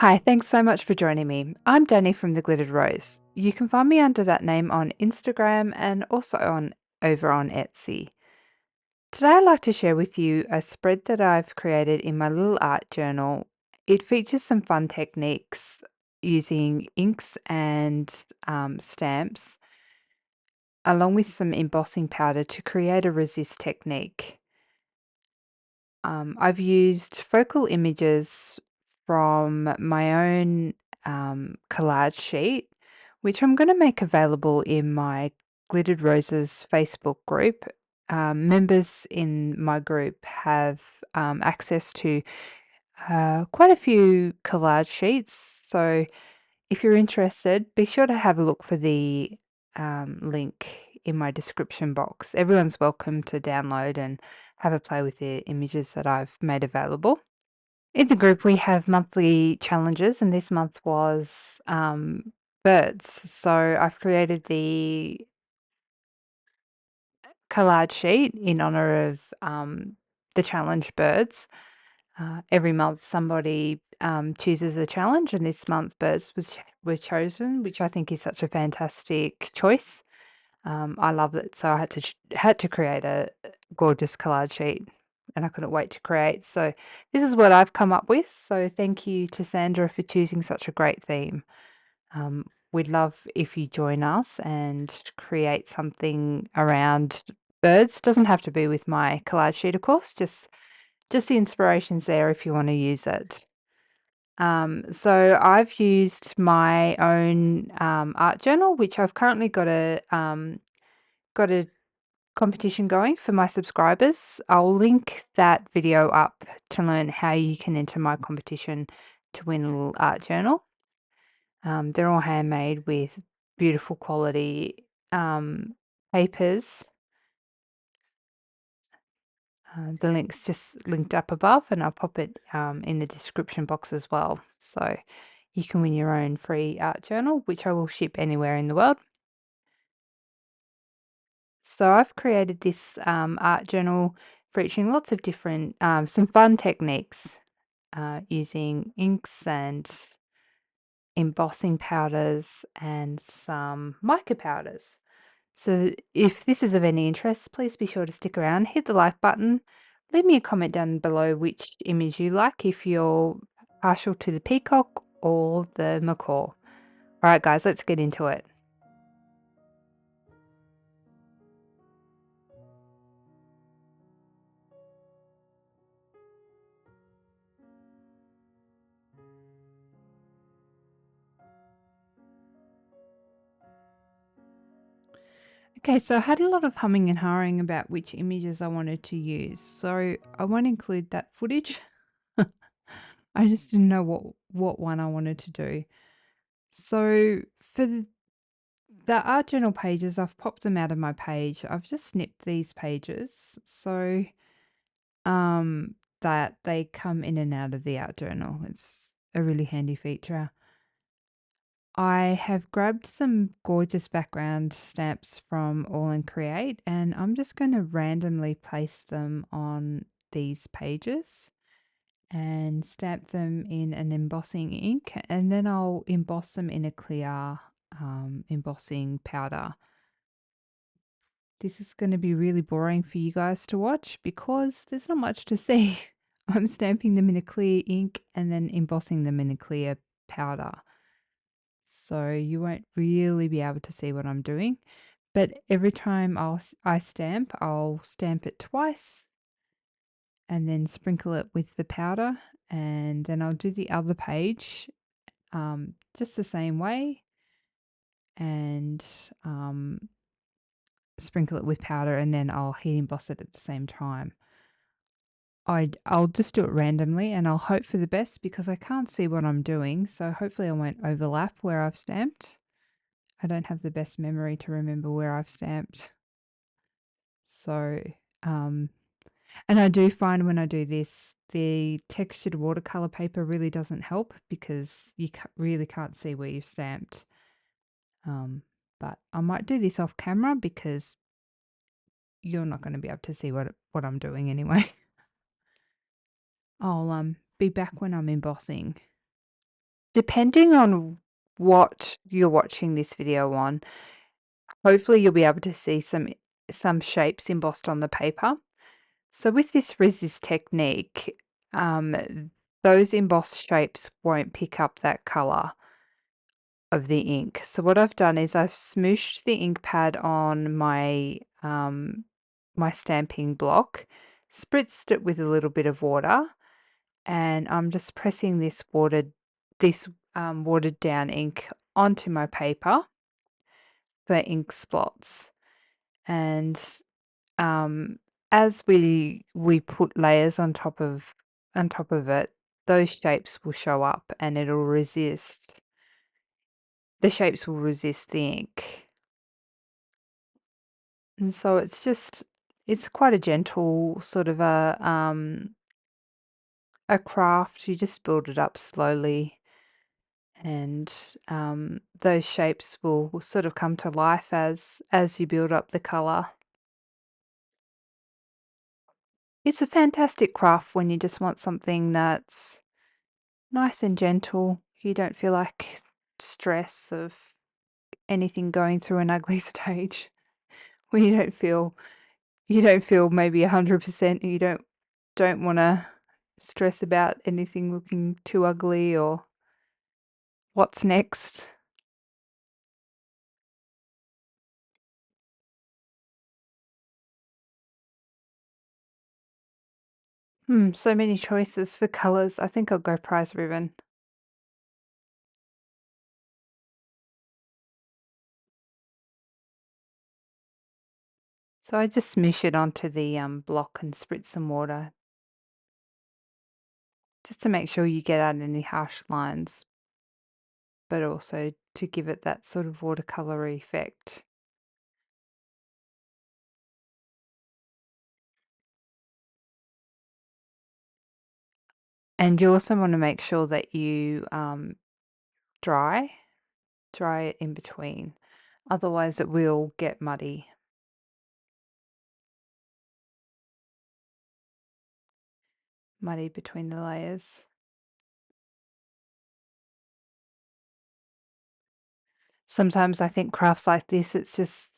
Hi, thanks so much for joining me. I'm Danny from The Glittered Rose. You can find me under that name on Instagram and also over on Etsy. Today I'd like to share with you a spread that I've created in my little art journal. It features some fun techniques using inks and stamps, along with some embossing powder to create a resist technique. I've used focal images from my own collage sheet, which I'm going to make available in my Glittered Roses Facebook group. Members in my group have access to quite a few collage sheets. So if you're interested, be sure to have a look for the link in my description box. Everyone's welcome to download and have a play with the images that I've made available. In the group, we have monthly challenges, and this month was birds. So I've created the collage sheet in honor of the challenge birds. Every month, somebody chooses a challenge, and this month, birds was chosen, which I think is such a fantastic choice. I love it, so I had to create a gorgeous collage sheet, and I couldn't wait to create. So this is what I've come up with. So thank you to Sandra for choosing such a great theme. We'd love if you join us and create something around birds. Doesn't have to be with my collage sheet, of course. Just the inspiration's there if you want to use it. So I've used my own art journal, which I've currently got a competition going for my subscribers. I'll link that video up to learn how you can enter my competition to win a little art journal. They're all handmade with beautiful quality papers. The link's just linked up above, and I'll pop it in the description box as well. So you can win your own free art journal, which I will ship anywhere in the world. So I've created this art journal featuring lots of different, some fun techniques using inks and embossing powders and some mica powders. So if this is of any interest, please be sure to stick around, hit the like button, leave me a comment down below which image you like, if you're partial to the peacock or the macaw. All right, guys, let's get into it. Okay, so I had a lot of humming and hawing about which images I wanted to use, so I won't include that footage. I just didn't know what one I wanted to do. So for the art journal pages, I've popped them out of my page. I've just snipped these pages so that they come in and out of the art journal. It's a really handy feature. I have grabbed some gorgeous background stamps from Aall Create, and I'm just going to randomly place them on these pages and stamp them in an embossing ink, and then I'll emboss them in a clear embossing powder. This is going to be really boring for you guys to watch because there's not much to see. I'm stamping them in a clear ink and then embossing them in a clear powder. So you won't really be able to see what I'm doing. But every time I stamp, I'll stamp it twice and then sprinkle it with the powder. And then I'll do the other page just the same way and sprinkle it with powder, and then I'll heat emboss it at the same time. I'll just do it randomly and I'll hope for the best because I can't see what I'm doing. So hopefully I won't overlap where I've stamped. I don't have the best memory to remember where I've stamped. So, and I do find when I do this, the textured watercolor paper really doesn't help because you really can't see where you've stamped. But I might do this off camera because you're not going to be able to see what I'm doing anyway. I'll be back when I'm embossing. Depending on what you're watching this video on, hopefully you'll be able to see some shapes embossed on the paper. So with this resist technique, those embossed shapes won't pick up that color of the ink. So what I've done is I've smooshed the ink pad on my stamping block, spritzed it with a little bit of water, and I'm just pressing this watered down ink onto my paper for ink spots. And um, as we put layers on top of it, those shapes will show up and the shapes will resist the ink. And so it's quite a gentle sort of a craft. You just build it up slowly, and those shapes will sort of come to life as you build up the color. It's a fantastic craft when you just want something that's nice and gentle. You don't feel like stress of anything going through an ugly stage. When you don't feel maybe 100%, you don't wanna stress about anything looking too ugly or what's next. So many choices for colors. I think I'll go prize ribbon. So I just smoosh it onto the block and spritz some water just to make sure you get out any harsh lines, but also to give it that sort of watercolor effect. And you also want to make sure that you dry dry it in between. Otherwise it will get muddy between the layers. Sometimes I think crafts like this, it's just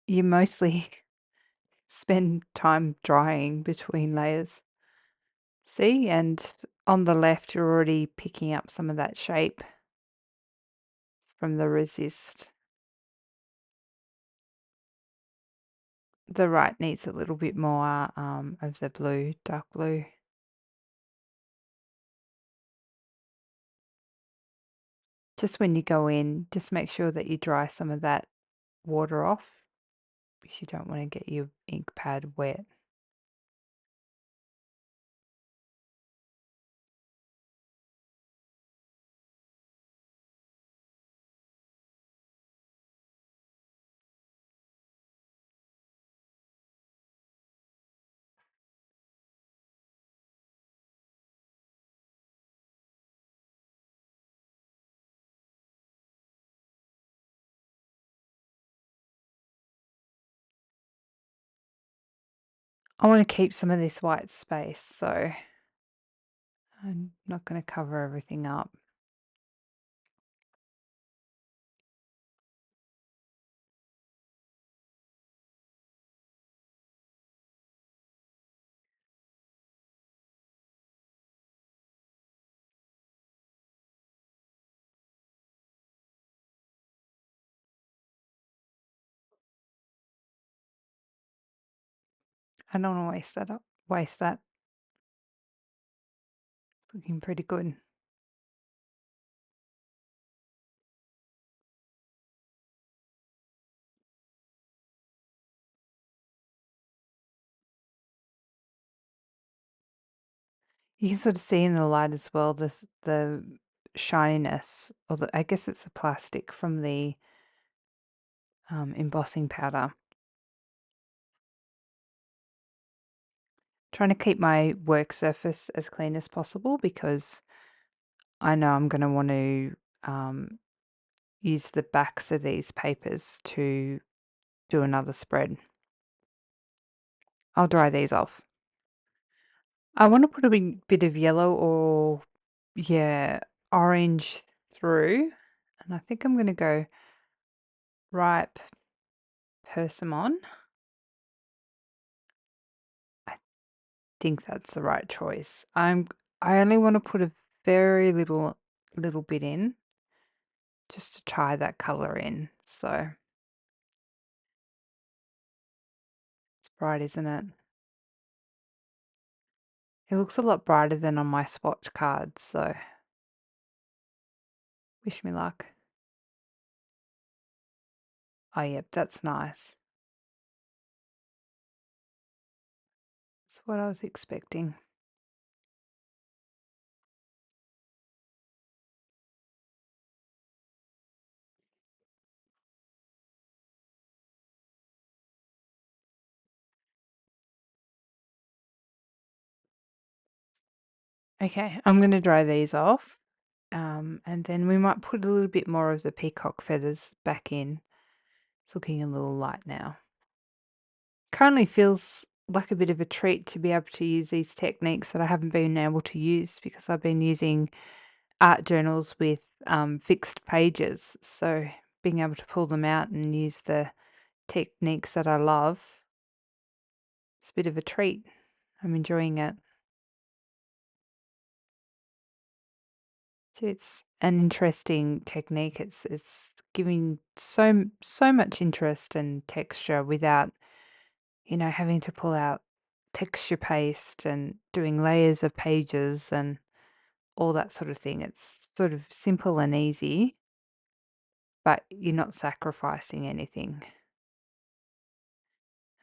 you mostly spend time drying between layers. See? And on the left, you're already picking up some of that shape from the resist. The right needs a little bit more of the blue, dark blue. Just when you go in, just make sure that you dry some of that water off because you don't want to get your ink pad wet. I want to keep some of this white space, so I'm not going to cover everything up. I don't want to waste that. Looking pretty good. You can sort of see in the light as well the shininess, or I guess it's the plastic from the embossing powder. Trying to keep my work surface as clean as possible because I know I'm going to want to um, use the backs of these papers to do another spread. I'll dry these off. I want to put a bit of yellow or, yeah, orange through, and I think I'm going to go ripe persimmon. I think that's the right choice. I only want to put a very little bit in just to try that color in. So it's bright, isn't it? It looks a lot brighter than on my swatch cards, so wish me luck. Oh, yep, that's nice. That's what I was expecting. Okay, I'm going to dry these off. And then we might put a little bit more of the peacock feathers back in. It's looking a little light now. Currently feels like a bit of a treat to be able to use these techniques that I haven't been able to use because I've been using art journals with fixed pages. So being able to pull them out and use the techniques that I love, it's a bit of a treat. I'm enjoying it. So it's an interesting technique. It's giving so much interest and texture without, having to pull out texture paste and doing layers of pages and all that sort of thing. It's sort of simple and easy, but you're not sacrificing anything.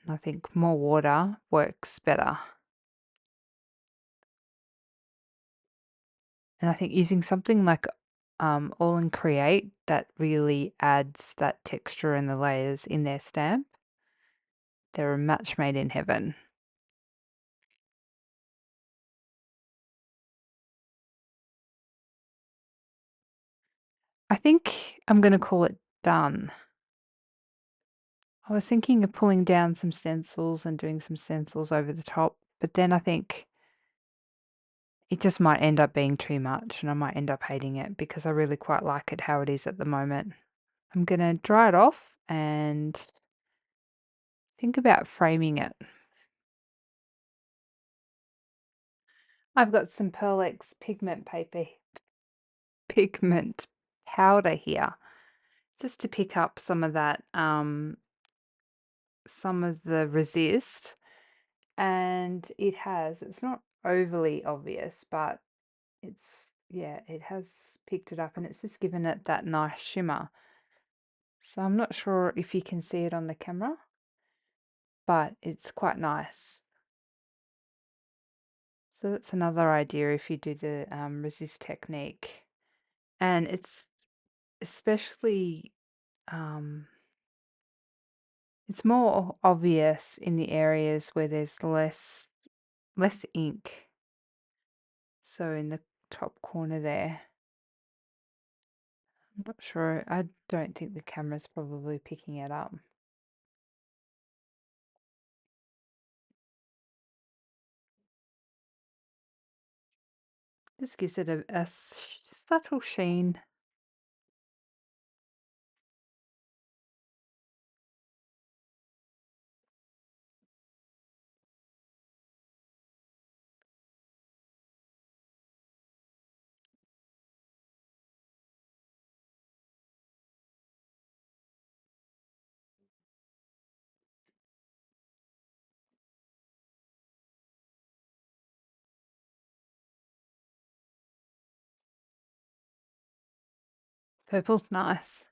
And I think more water works better. And I think using something like All Create that really adds that texture and the layers in their stamp. They're a match made in heaven. I think I'm going to call it done. I was thinking of pulling down some stencils and doing some stencils over the top, but then I think it just might end up being too much and I might end up hating it because I really quite like it how it is at the moment. I'm going to dry it off and think about framing it. I've got some Pearl Ex pigment powder here just to pick up some of that, some of the resist. And it's not overly obvious, but yeah, it has picked it up and it's just given it that nice shimmer. So I'm not sure if you can see it on the camera, but it's quite nice. So that's another idea if you do the resist technique. And it's especially, um, it's more obvious in the areas where there's less ink. So in the top corner there. I'm not sure. I don't think the camera's probably picking it up. This gives it a subtle sheen. Purple's nice.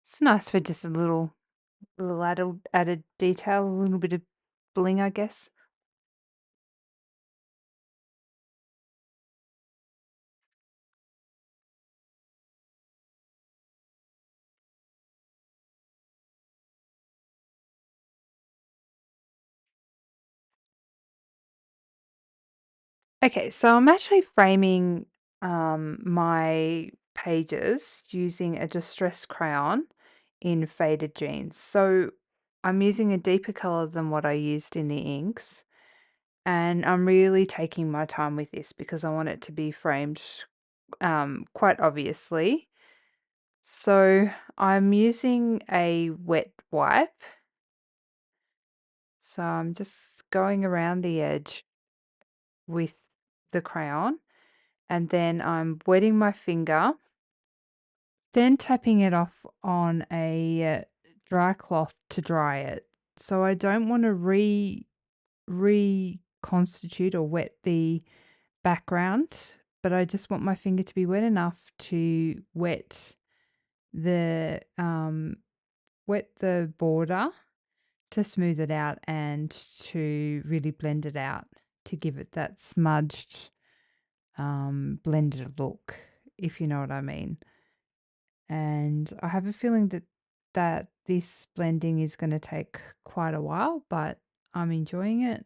It's nice for just a little added detail, a little bit of bling, I guess. Okay, so I'm actually framing my pages using a distress crayon in faded jeans. So I'm using a deeper color than what I used in the inks, and I'm really taking my time with this because I want it to be framed quite obviously. So I'm using a wet wipe. So I'm just going around the edge with the crayon, and then I'm wetting my finger, then tapping it off on a dry cloth to dry it. So I don't want to reconstitute or wet the background, but I just want my finger to be wet enough to the wet the border to smooth it out and to really blend it out to give it that smudged blended look, if you know what I mean. And I have a feeling that this blending is going to take quite a while, but I'm enjoying it.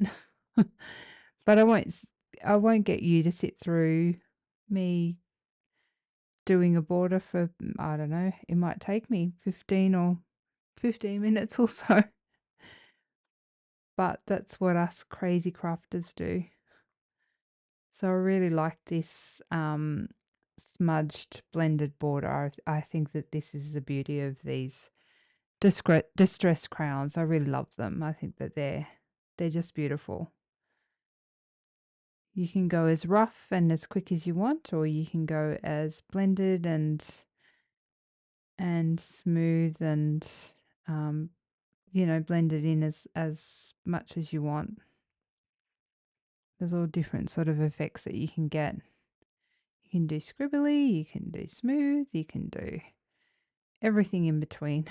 But I won't get you to sit through me doing a border for, I don't know, it might take me 15 minutes or so. But that's what us crazy crafters do. So I really like this smudged blended border. I think that this is the beauty of these distress crowns. I really love them. I think that they're just beautiful. You can go as rough and as quick as you want, or you can go as blended and smooth and blended in as much as you want. There's all different sort of effects that you can get. You can do scribbly, you can do smooth, you can do everything in between.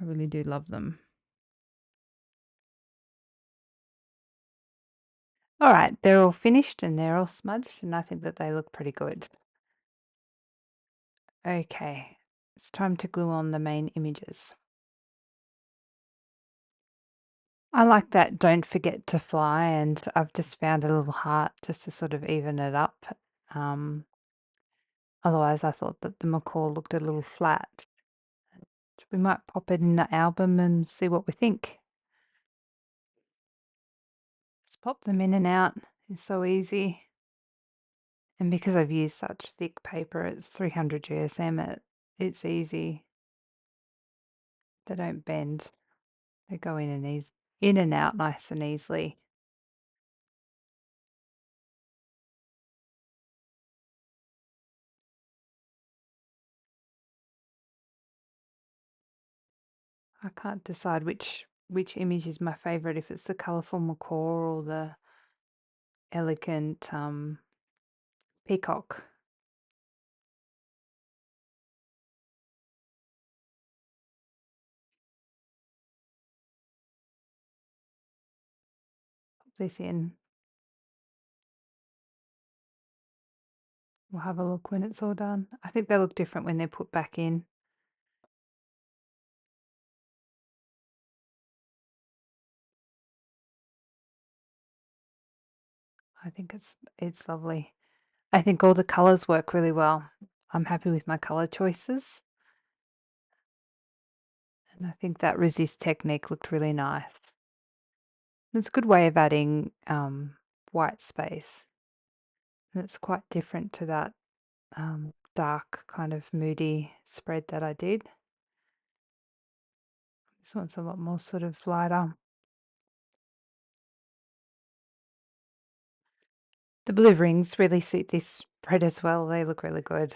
I really do love them. All right, they're all finished and they're all smudged, and I think that they look pretty good. Okay, it's time to glue on the main images. I like that don't forget to fly, and I've just found a little heart just to sort of even it up. Um, Otherwise, I thought that the macaw looked a little flat. We might pop it in the album and see what we think. Just pop them in and out. It's so easy. And because I've used such thick paper, it's 300 GSM, it's easy. They don't bend. They go in and out nice and easily. I can't decide which image is my favorite, if it's the colorful macaw or the elegant peacock. Pop this in. We'll have a look when it's all done. I think they look different when they're put back in. I think it's lovely. I think all the colors work really well. I'm happy with my color choices. And I think that resist technique looked really nice. It's a good way of adding white space. And it's quite different to that dark kind of moody spread that I did. This one's a lot more sort of lighter. The blue rings really suit this spread as well. They look really good.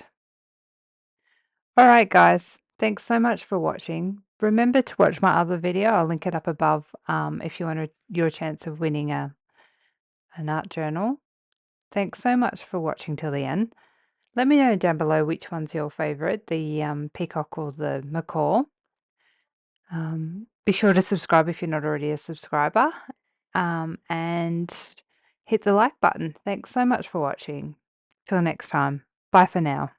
All right, guys. Thanks so much for watching. Remember to watch my other video. I'll link it up above if you want your chance of winning an art journal. Thanks so much for watching till the end. Let me know down below which one's your favorite, the peacock or the macaw. Be sure to subscribe if you're not already a subscriber, and hit the like button. Thanks so much for watching. Till next time. Bye for now.